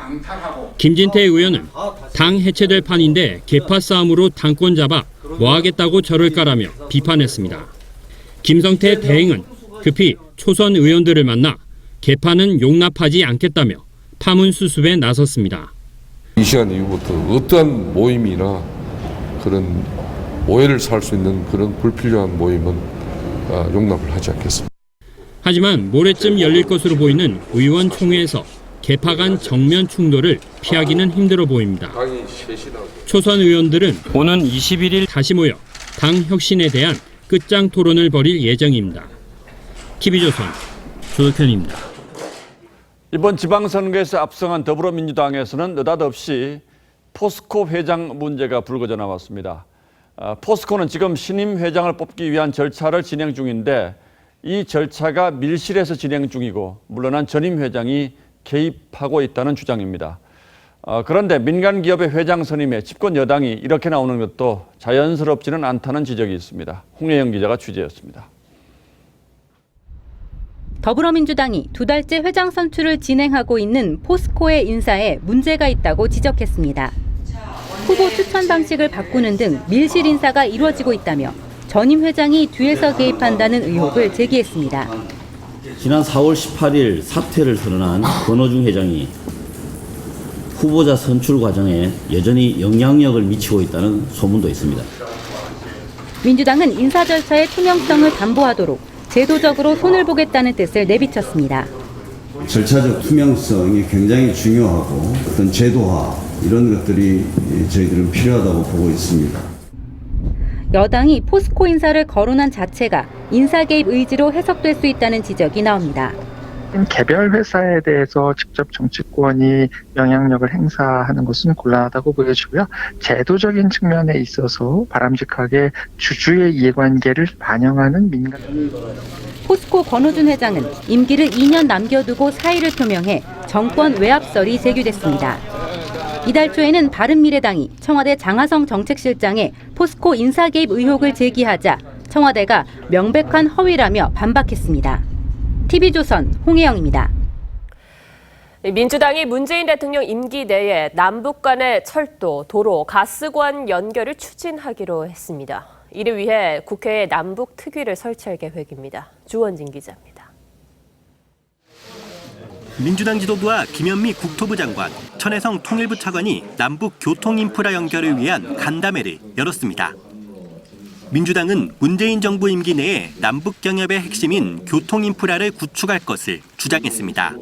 김진태 의원은 당 해체될 판인데 계파 싸움으로 당권 잡아 뭐하겠다고 저를 까라며 비판했습니다. 김성태 대행은 급히 초선 의원들을 만나 계파는 용납하지 않겠다며 파문 수습에 나섰습니다. 이 시간 이후부터 어떠한 모임이나 그런 오해를 살 수 있는 그런 불필요한 모임은 용납을 하지 않겠습니다. 하지만 모레쯤 열릴 것으로 보이는 의원총회에서 계파 간 정면 충돌을 피하기는 힘들어 보입니다. 초선 의원들은 오는 21일 다시 모여 당 혁신에 대한 끝장 토론을 벌일 예정입니다. TV조선 조덕현입니다. 이번 지방선거에서 압승한 더불어민주당에서는 느닷없이 포스코 회장 문제가 불거져 나왔습니다. 포스코는 지금 신임 회장을 뽑기 위한 절차를 진행 중인데 이 절차가 밀실에서 진행 중이고 물러난 전임 회장이 개입하고 있다는 주장입니다. 그런데 민간 기업의 회장 선임에 집권 여당이 이렇게 나오는 것도 자연스럽지는 않다는 지적이 있습니다. 홍혜영 기자가 취재했습니다. 더불어민주당이 2달째 회장 선출을 진행하고 있는 포스코의 인사에 문제가 있다고 지적했습니다. 후보 추천 방식을 바꾸는 등 밀실 인사가 이루어지고 있다며 전임 회장이 뒤에서 개입한다는 의혹을 제기했습니다. 지난 4월 18일 사퇴를 선언한 권오중 회장이 후보자 선출 과정에 여전히 영향력을 미치고 있다는 소문도 있습니다. 민주당은 인사 절차의 투명성을 담보하도록 제도적으로 손을 보겠다는 뜻을 내비쳤습니다. 절차적 투명성이 굉장히 중요하고 어떤 제도화 이런 것들이 저희들은 필요하다고 보고 있습니다. 여당이 포스코 인사를 거론한 자체가 인사 개입 의지로 해석될 수 있다는 지적이 나옵니다. 개별 회사에 대해서 직접 정치권이 영향력을 행사하는 것은 곤란하다고 보여지고요. 제도적인 측면에 있어서 바람직하게 주주의 이해관계를 반영하는 민간. 포스코 권오준 회장은 임기를 2년 남겨두고 사의를 표명해 정권 외압설이 제기됐습니다. 이달 초에는 바른미래당이 청와대 장하성 정책실장에 포스코 인사 개입 의혹을 제기하자 청와대가 명백한 허위라며 반박했습니다. TV조선 홍혜영입니다. 민주당이 문재인 대통령 임기 내에 남북 간의 철도, 도로, 가스관 연결을 추진하기로 했습니다. 이를 위해 국회에 남북 특위를 설치할 계획입니다. 주원진 기자입니다. 민주당 지도부와 김현미 국토부 장관, 천혜성 통일부 차관이 남북 교통 인프라 연결을 위한 간담회를 열었습니다. 민주당은 문재인 정부 임기 내에 남북 경협의 핵심인 교통 인프라를 구축할 것을 주장했습니다.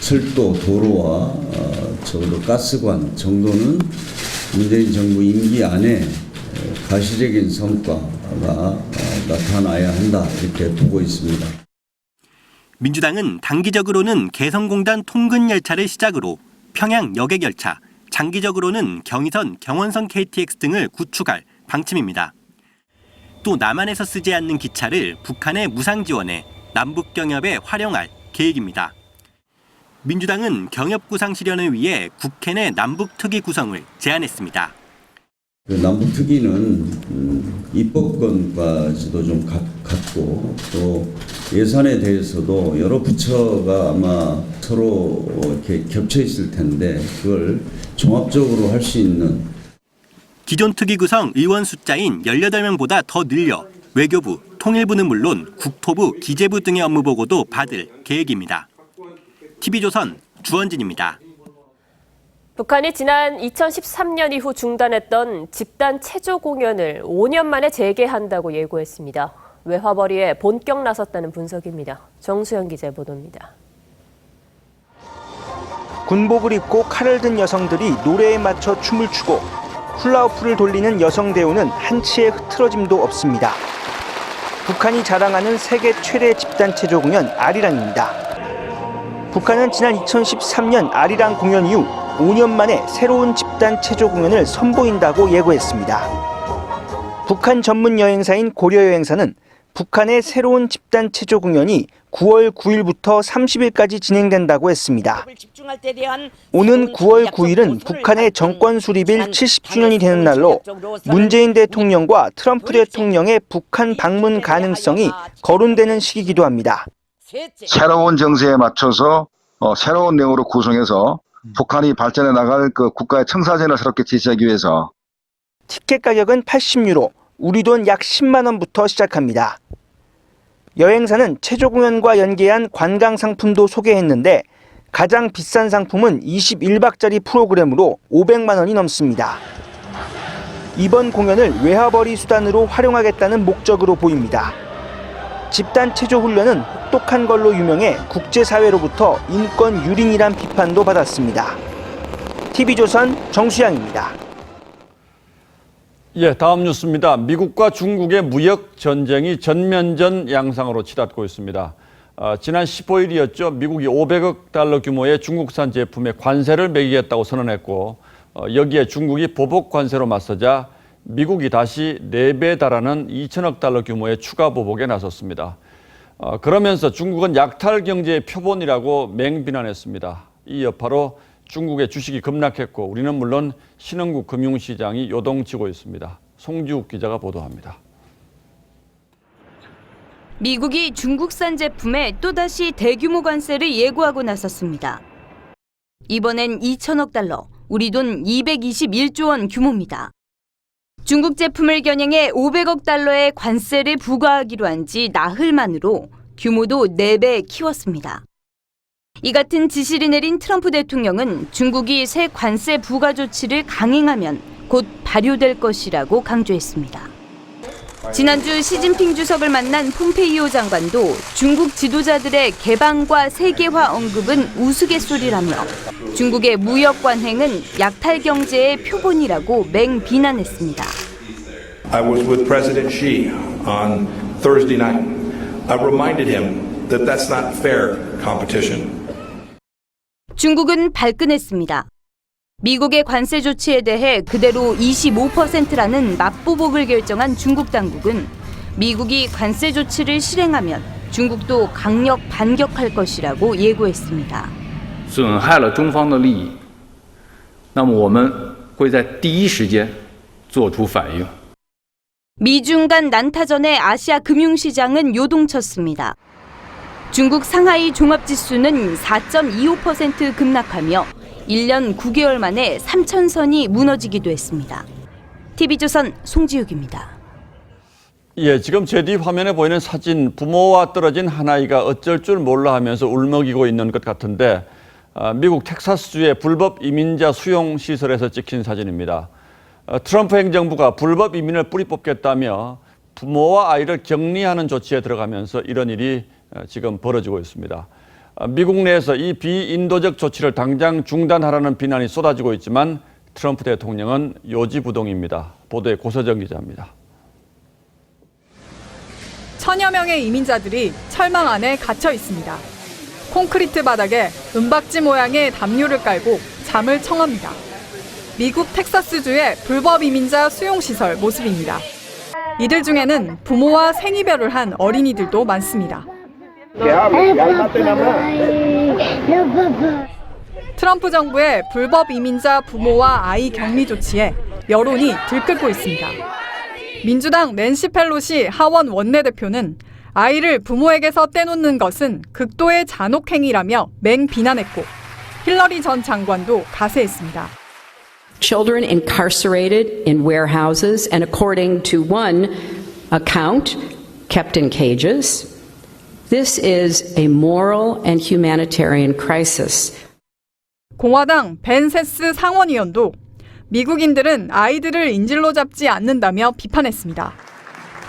철도, 도로와 적어도 가스관 정도는 문재인 정부 임기 안에 가시적인 성과가 나타나야 한다 이렇게 보고 있습니다. 민주당은 단기적으로는 개성공단 통근 열차를 시작으로 평양 여객 열차, 장기적으로는 경의선, 경원선 KTX 등을 구축할 방침입니다. 또 남한에서 쓰지 않는 기차를 북한의 무상 지원에 남북 경협에 활용할 계획입니다. 민주당은 경협 구상 실현을 위해 국회 내 남북 특위 구성을 제안했습니다. 남북 특위는 입법권까지도 좀 갖고 또 예산에 대해서도 여러 부처가 아마 서로 이렇게 겹쳐 있을 텐데 그걸 종합적으로 할 수 있는 기존 특위 구성 의원 숫자인 18명보다 더 늘려 외교부, 통일부는 물론 국토부, 기재부 등의 업무 보고도 받을 계획입니다. TV조선 주원진입니다. 북한이 지난 2013년 이후 중단했던 집단 체조 공연을 5년 만에 재개한다고 예고했습니다. 외화벌이에 본격 나섰다는 분석입니다. 정수영 기자의 보도입니다. 군복을 입고 칼을 든 여성들이 노래에 맞춰 춤을 추고 훌라후프를 돌리는 여성 대우는 한치의 흐트러짐도 없습니다. 북한이 자랑하는 세계 최대 집단 체조 공연 아리랑입니다. 북한은 지난 2013년 아리랑 공연 이후 5년 만에 새로운 집단 체조 공연을 선보인다고 예고했습니다. 북한 전문 여행사인 고려여행사는 북한의 새로운 집단 체조 공연이 9월 9일부터 30일까지 진행된다고 했습니다. 오는 9월 9일은 북한의 정권 수립일 70주년이 되는 날로 문재인 대통령과 트럼프 대통령의 북한 방문 가능성이 거론되는 시기이기도 합니다. 새로운 정세에 맞춰서 새로운 내용으로 구성해서 북한이 발전해 나갈 그 국가의 청사진을 새롭게 제시하기 위해서 티켓 가격은 80유로, 우리 돈 약 10만 원부터 시작합니다. 여행사는 체조 공연과 연계한 관광 상품도 소개했는데 가장 비싼 상품은 21박짜리 프로그램으로 500만 원이 넘습니다. 이번 공연을 외화벌이 수단으로 활용하겠다는 목적으로 보입니다. 집단 체조 훈련은 혹독한 걸로 유명해 국제사회로부터 인권 유린이란 비판도 받았습니다. TV조선 정수양입니다. 예, 다음 뉴스입니다. 미국과 중국의 무역 전쟁이 전면전 양상으로 치닫고 있습니다. 지난 15일이었죠. 미국이 500억 달러 규모의 중국산 제품에 관세를 매기겠다고 선언했고 여기에 중국이 보복 관세로 맞서자 미국이 다시 4배 달하는 2천억 달러 규모의 추가 보복에 나섰습니다. 그러면서 중국은 약탈 경제의 표본이라고 맹비난했습니다. 이 여파로 중국의 주식이 급락했고 우리는 물론 신흥국 금융시장이 요동치고 있습니다. 송지욱 기자가 보도합니다. 미국이 중국산 제품에 또다시 대규모 관세를 예고하고 나섰습니다. 이번엔 2천억 달러, 우리 돈 221조 원 규모입니다. 중국 제품을 겨냥해 500억 달러의 관세를 부과하기로 한 지 나흘 만으로 규모도 4배 키웠습니다. 이 같은 지시를 내린 트럼프 대통령은 중국이 새 관세 부과 조치를 강행하면 곧 발효될 것이라고 강조했습니다. 지난주 시진핑 주석을 만난 폼페이오 장관도 중국 지도자들의 개방과 세계화 언급은 우스갯소리라며 중국의 무역 관행은 약탈 경제의 표본이라고 맹비난했습니다. I was with President Xi on Thursday night. I reminded him that that's not fair competition. 중국은 발끈했습니다. 미국의 관세 조치에 대해 그대로 25%라는 맞보복을 결정한 중국 당국은 미국이 관세 조치를 실행하면 중국도 강력 반격할 것이라고 예고했습니다. 损害了中方的利益，那么我们会在第一时间做出反应。 미중 간 난타전에 아시아 금융시장은 요동쳤습니다. 중국 상하이 종합지수는 4.25% 급락하며 1년 9개월 만에 3,000선이 무너지기도 했습니다. TV조선 송지욱입니다. 예, 지금 제 뒤 화면에 보이는 사진, 부모와 떨어진 한 아이가 어쩔 줄 몰라 하면서 울먹이고 있는 것 같은데 미국 텍사스주의 불법 이민자 수용 시설에서 찍힌 사진입니다. 트럼프 행정부가 불법 이민을 뿌리 뽑겠다며 부모와 아이를 격리하는 조치에 들어가면서 이런 일이 지금 벌어지고 있습니다. 미국 내에서 이 비인도적 조치를 당장 중단하라는 비난이 쏟아지고 있지만 트럼프 대통령은 요지부동입니다. 보도에 고서정 기자입니다. 천여 명의 이민자들이 철망 안에 갇혀 있습니다. 콘크리트 바닥에 은박지 모양의 담요를 깔고 잠을 청합니다. 미국 텍사스주의 불법 이민자 수용시설 모습입니다. 이들 중에는 부모와 생이별을 한 어린이들도 많습니다. 트럼프 정부의 불법 이민자 부모와 아이 격리 조치에 여론이 들끓고 있습니다. 민주당 낸시 펠로시 하원 원내대표는 아이를 부모에게서 떼놓는 것은 극도의 잔혹행위라며 맹비난했고 힐러리 전 장관도 가세했습니다. Children incarcerated in warehouses and according to one account, kept in cages. This is a moral and humanitarian crisis. 공화당 벤 세스 상원의원도 미국인들은 아이들을 인질로 잡지 않는다며 비판했습니다.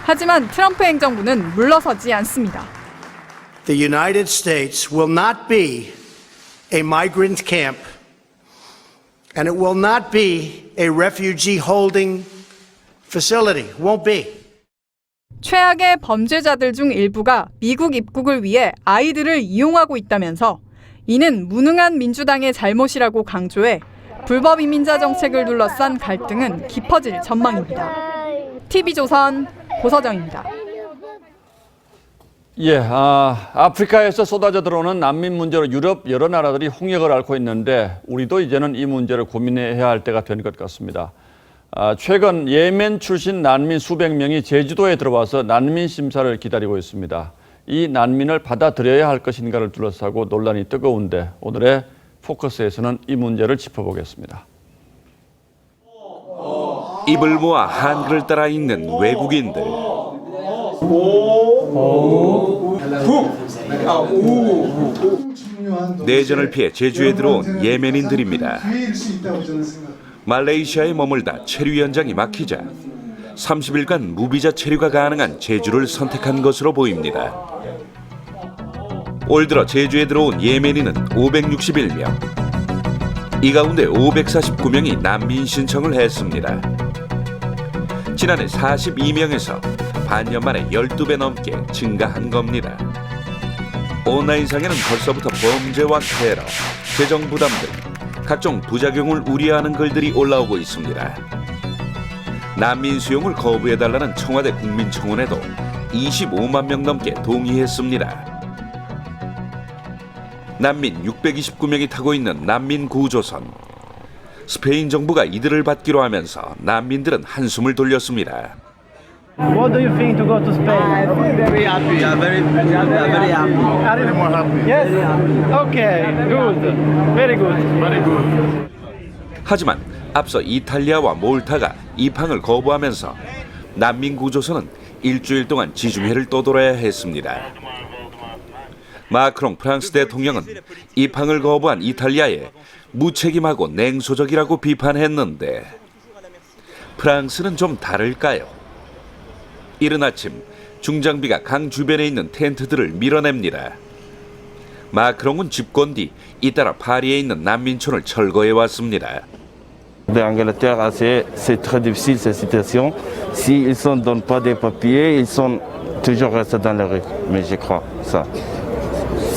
하지만 트럼프 행정부는 물러서지 않습니다. The United States will not be a migrant camp, and it will not be a refugee holding facility. Won't be. 최악의 범죄자들 중 일부가 미국 입국을 위해 아이들을 이용하고 있다면서 이는 무능한 민주당의 잘못이라고 강조해 불법 이민자 정책을 둘러싼 갈등은 깊어질 전망입니다. TV조선 고서정입니다. 아프리카에서 쏟아져 들어오는 난민 문제로 유럽 여러 나라들이 홍역을 앓고 있는데 우리도 이제는 이 문제를 고민해야 할 때가 된 것 같습니다. 최근 예멘 출신 난민 수백 명이 제주도에 들어와서 난민 심사를 기다리고 있습니다. 이 난민을 받아들여야 할 것인가를 둘러싸고 논란이 뜨거운데 오늘의 포커스에서는 이 문제를 짚어보겠습니다. 입을 모아 한글을 따라 읽는 외국인들. 내전을 피해 제주에 들어온 예멘인들입니다. 말레이시아에 머물다 체류 현장이 막히자 30일간 무비자 체류가 가능한 제주를 선택한 것으로 보입니다. 올 들어 제주에 들어온 예멘인은 561명. 이 가운데 549명이 난민 신청을 했습니다. 지난해 42명에서 반년 만에 12배 넘게 증가한 겁니다. 온라인상에는 벌써부터 범죄와 테러, 재정 부담 등 각종 부작용을 우려하는 글들이 올라오고 있습니다. 난민 수용을 거부해달라는 청와대 국민청원에도 25만 명 넘게 동의했습니다. 난민 629명이 타고 있는 난민 구조선. 스페인 정부가 이들을 받기로 하면서 난민들은 한숨을 돌렸습니다. What do you think to go to Spain? I feel very happy. Very happy. Are you more happy? Yes. Okay. Good. Very good. Very good. 하지만 앞서 이탈리아와 몰타가 입항을 거부하면서 난민 구조선은 일주일 동안 지중해를 떠돌아야 했습니다. 마크롱 프랑스 대통령은 입항을 거부한 이탈리아에 무책임하고 냉소적이라고 비판했는데 프랑스는 좀 다를까요? 이른 아침 중장비가 강 주변에 있는 텐트들을 밀어냅니다. 마크롱은 집권 뒤 잇따라 파리에 있는 난민촌을 철거해 왔습니다. L'Angleterre, c'est très difficile cette situation. S'ils ne donnent pas des papiers, ils sont toujours restés dans la rue. Mais je crois ça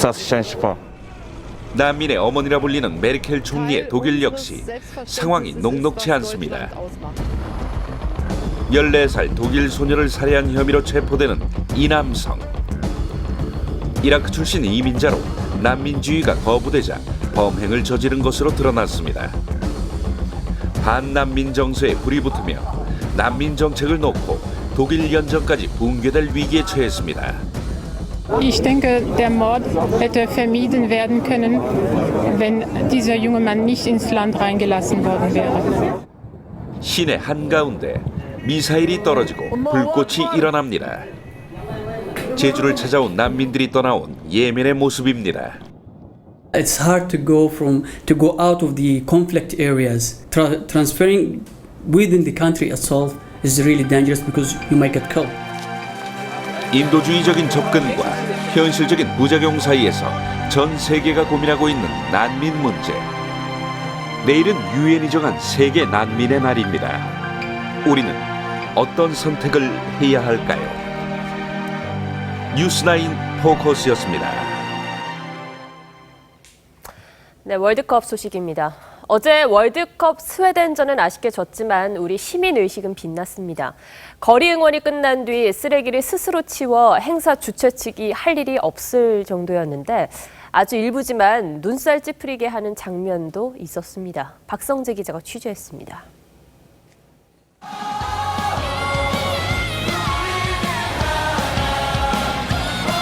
ne change pas. 난민의 어머니라 불리는 메르켈 총리의 독일 역시 상황이 녹록치 않습니다. 14살 독일 소녀를 살해한 혐의로 체포되는 이 남성. 이라크 출신 이민자로 난민주의가 거부되자 범행을 저지른 것으로 드러났습니다. 반난민 정서에 불이 붙으며 난민 정책을 놓고 독일 연정까지 붕괴될 위기에 처했습니다. Ich denke, der Mord hätte vermieden werden können, wenn dieser junge Mann nicht ins Land reingelassen worden wäre. 시내 한가운데 미사일이 떨어지고 불꽃이 일어납니다. 제주를 찾아온 난민들이 떠나온 예멘의 모습입니다. It's hard to go out of the conflict areas. Transferring within the country itself is really dangerous because you might get killed. 인도주의적인 접근과 현실적인 부작용 사이에서 전 세계가 고민하고 있는 난민 문제. 내일은 유엔이 정한 세계 난민의 날입니다. 우리는 어떤 선택을 해야 할까요? 뉴스나인 포커스였습니다. 네, 월드컵 소식입니다. 어제 월드컵 스웨덴전은 아쉽게 졌지만 우리 시민의식은 빛났습니다. 거리 응원이 끝난 뒤 쓰레기를 스스로 치워 행사 주최 측이 할 일이 없을 정도였는데 아주 일부지만 눈살 찌푸리게 하는 장면도 있었습니다. 박성재 기자가 취재했습니다.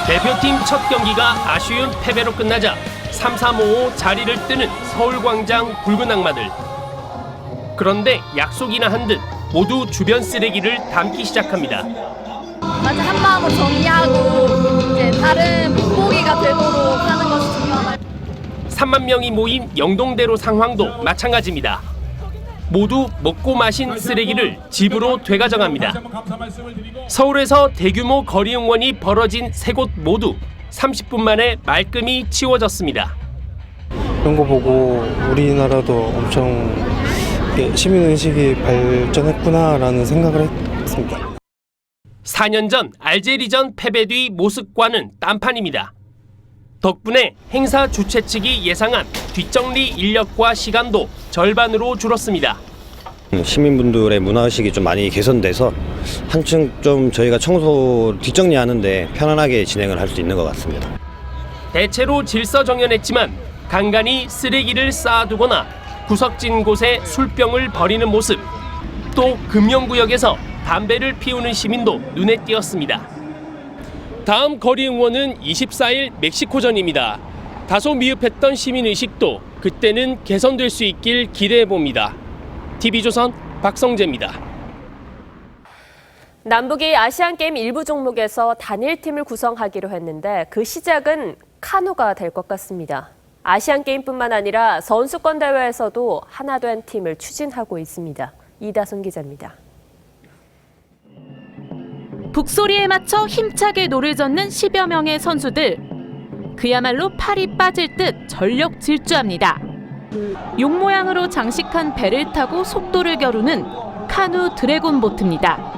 대표팀 첫 경기가 아쉬운 패배로 끝나자 3-3-5 자리를 뜨는 서울광장 붉은 악마들. 그런데 약속이나 한 듯 모두 주변 쓰레기를 담기 시작합니다. 마치 한 마음으로 정리하고 이제 다른 본보기가 되도록 하는 것이 중요하다. 3만 명이 모인 영동대로 상황도 마찬가지입니다. 모두 먹고 마신 쓰레기를 집으로 되가져갑니다. 서울에서 대규모 거리 응원이 벌어진 세 곳 모두 30분 만에 말끔히 치워졌습니다. 이런 거 보고 우리나라도 엄청 시민의식이 발전했구나라는 생각을 했습니다. 4년 전 알제리전 패배 뒤 모습과는 딴판입니다. 덕분에 행사 주최 측이 예상한 뒷정리 인력과 시간도 절반으로 줄었습니다. 시민분들의 문화의식이 좀 많이 개선돼서 한층 좀 저희가 청소 뒷정리하는데 편안하게 진행을 할 수 있는 것 같습니다. 대체로 질서 정연했지만 간간히 쓰레기를 쌓아두거나 구석진 곳에 술병을 버리는 모습, 또 금연구역에서 담배를 피우는 시민도 눈에 띄었습니다. 다음 거리 응원은 24일 멕시코전입니다. 다소 미흡했던 시민의식도 그때는 개선될 수 있길 기대해봅니다. TV조선 박성재입니다. 남북이 아시안게임 일부 종목에서 단일팀을 구성하기로 했는데 그 시작은 카누가 될 것 같습니다. 아시안게임뿐만 아니라 선수권 대회에서도 하나 된 팀을 추진하고 있습니다. 이다솜 기자입니다. 북소리에 맞춰 힘차게 노를 젓는 10여 명의 선수들. 그야말로 팔이 빠질 듯 전력 질주합니다. 용 모양으로 장식한 배를 타고 속도를 겨루는 카누 드래곤보트입니다.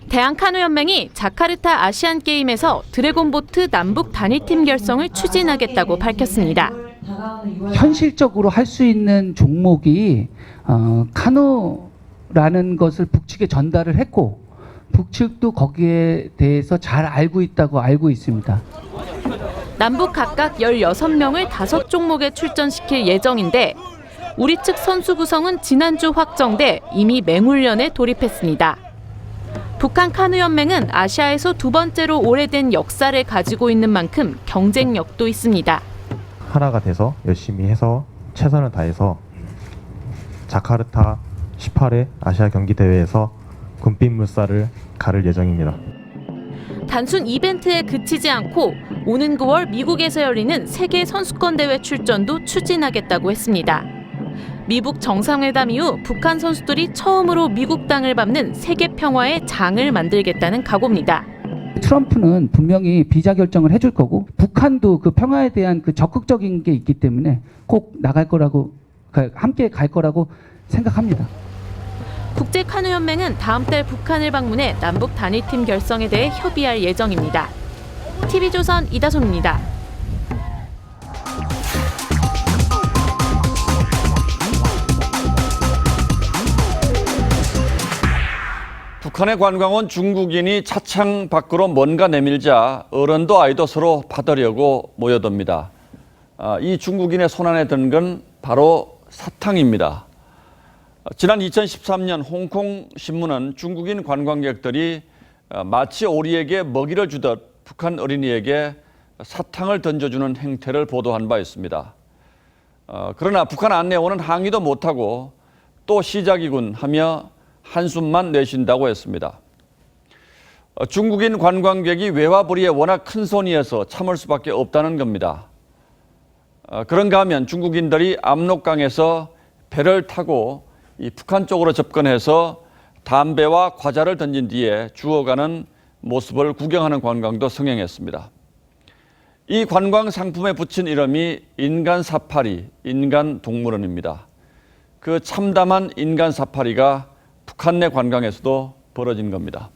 대한카누연맹이 자카르타 아시안게임에서 드래곤보트 남북 단일팀 결성을 추진하겠다고 밝혔습니다. 현실적으로 할 수 있는 종목이 카누라는 것을 북측에 전달을 했고 북측도 거기에 대해서 잘 알고 있다고 알고 있습니다. 남북 각각 16명을 5종목에 출전시킬 예정인데 우리 측 선수 구성은 지난주 확정돼 이미 맹훈련에 돌입했습니다. 북한 카누연맹은 아시아에서 두 번째로 오래된 역사를 가지고 있는 만큼 경쟁력도 있습니다. 하나가 돼서 열심히 해서 최선을 다해서 자카르타 18회 아시아 경기대회에서 금빛 물살을 가를 예정입니다. 단순 이벤트에 그치지 않고 오는 9월 미국에서 열리는 세계 선수권 대회 출전도 추진하겠다고 했습니다. 미북 정상회담 이후 북한 선수들이 처음으로 미국 땅을 밟는 세계 평화의 장을 만들겠다는 각오입니다. 트럼프는 분명히 비자 결정을 해줄 거고 북한도 그 평화에 대한 그 적극적인 게 있기 때문에 꼭 나갈 거라고 함께 갈 거라고 생각합니다. 국제카누연맹은 다음 달 북한을 방문해 남북 단일팀 결성에 대해 협의할 예정입니다. TV조선 이다솜입니다. 북한의 관광온 중국인이 차창 밖으로 뭔가 내밀자 어른도 아이도 서로 받으려고 모여듭니다. 이 중국인의 손안에 든 건 바로 사탕입니다. 지난 2013년 홍콩 신문은 중국인 관광객들이 마치 오리에게 먹이를 주듯 북한 어린이에게 사탕을 던져주는 행태를 보도한 바 있습니다. 그러나 북한 안내원은 항의도 못하고 또 시작이군 하며 한숨만 내쉰다고 했습니다. 중국인 관광객이 외화부리에 워낙 큰 손이어서 참을 수밖에 없다는 겁니다. 그런가 하면 중국인들이 압록강에서 배를 타고 이 북한 쪽으로 접근해서 담배와 과자를 던진 뒤에 주워가는 모습을 구경하는 관광도 성행했습니다. 이 관광 상품에 붙인 이름이 인간 사파리, 인간 동물원입니다. 그 참담한 인간 사파리가 북한 내 관광에서도 벌어진 겁니다.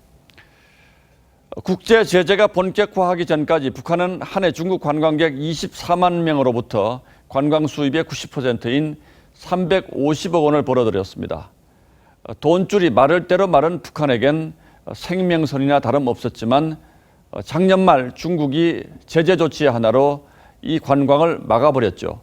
국제 제재가 본격화하기 전까지 북한은 한 해 중국 관광객 24만 명으로부터 관광 수입의 90%인 350억 원을 벌어들였습니다. 돈줄이 마를 대로 마른 북한에겐 생명선이나 다름없었지만 작년 말 중국이 제재 조치 하나로 이 관광을 막아버렸죠.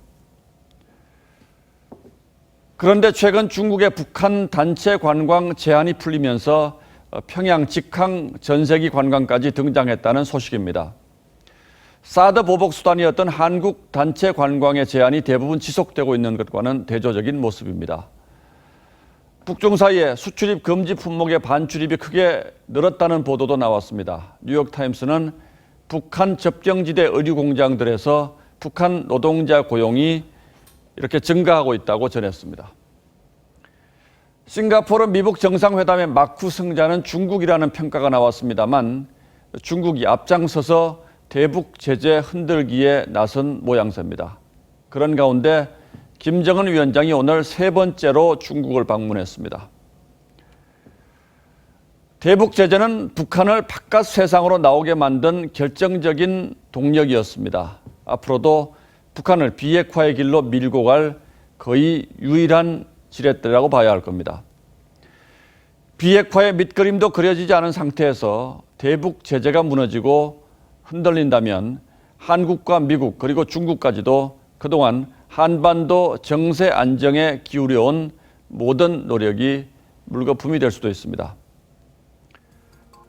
그런데 최근 중국의 북한 단체 관광 제한이 풀리면서 평양 직항 전세기 관광까지 등장했다는 소식입니다. 사드 보복 수단이었던 한국 단체 관광의 제한이 대부분 지속되고 있는 것과는 대조적인 모습입니다. 북중 사이에 수출입 금지 품목의 반출입이 크게 늘었다는 보도도 나왔습니다. 뉴욕타임스는 북한 접경지대 의류 공장들에서 북한 노동자 고용이 이렇게 증가하고 있다고 전했습니다. 싱가포르 미북 정상회담의 막후 승자는 중국이라는 평가가 나왔습니다만 중국이 앞장서서 대북 제재 흔들기에 나선 모양새입니다. 그런 가운데 김정은 위원장이 오늘 세 번째로 중국을 방문했습니다. 대북 제재는 북한을 바깥 세상으로 나오게 만든 결정적인 동력이었습니다. 앞으로도 북한을 비핵화의 길로 밀고 갈 거의 유일한 지렛대라고 봐야 할 겁니다. 비핵화의 밑그림도 그려지지 않은 상태에서 대북 제재가 무너지고 흔들린다면 한국과 미국 그리고 중국까지도 그동안 한반도 정세 안정에 기울여온 모든 노력이 물거품이 될 수도 있습니다.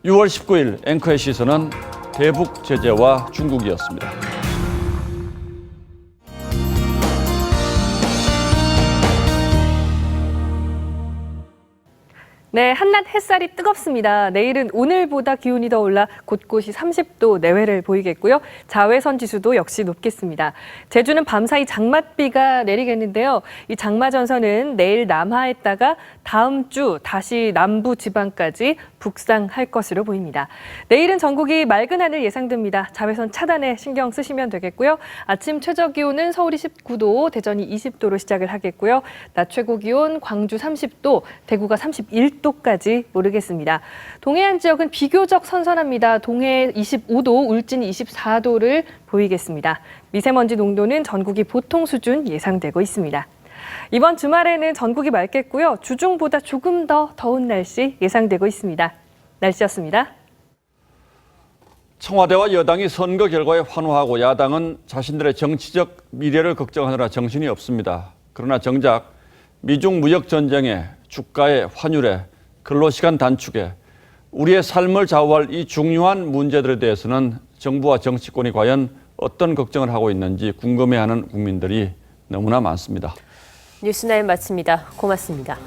6월 19일 앵커의 시선은 대북 제재와 중국이었습니다. 네, 한낮 햇살이 뜨겁습니다. 내일은 오늘보다 기온이 더 올라 곳곳이 30도 내외를 보이겠고요. 자외선 지수도 역시 높겠습니다. 제주는 밤사이 장맛비가 내리겠는데요. 이 장마전선은 내일 남하했다가 다음 주 다시 남부 지방까지 북상할 것으로 보입니다. 내일은 전국이 맑은 하늘 예상됩니다. 자외선 차단에 신경 쓰시면 되겠고요. 아침 최저 기온은 서울이 19도, 대전이 20도로 시작을 하겠고요. 낮 최고 기온 광주 30도, 대구가 31도까지 오르겠습니다. 동해안 지역은 비교적 선선합니다. 동해 25도, 울진 24도를 보이겠습니다. 미세먼지 농도는 전국이 보통 수준 예상되고 있습니다. 이번 주말에는 전국이 맑겠고요. 주중보다 조금 더 더운 날씨 예상되고 있습니다. 날씨였습니다. 청와대와 여당이 선거 결과에 환호하고 야당은 자신들의 정치적 미래를 걱정하느라 정신이 없습니다. 그러나 정작 미중 무역 전쟁에 주가의 환율에 근로시간 단축에 우리의 삶을 좌우할 이 중요한 문제들에 대해서는 정부와 정치권이 과연 어떤 걱정을 하고 있는지 궁금해하는 국민들이 너무나 많습니다. 뉴스나인 마칩니다. 고맙습니다.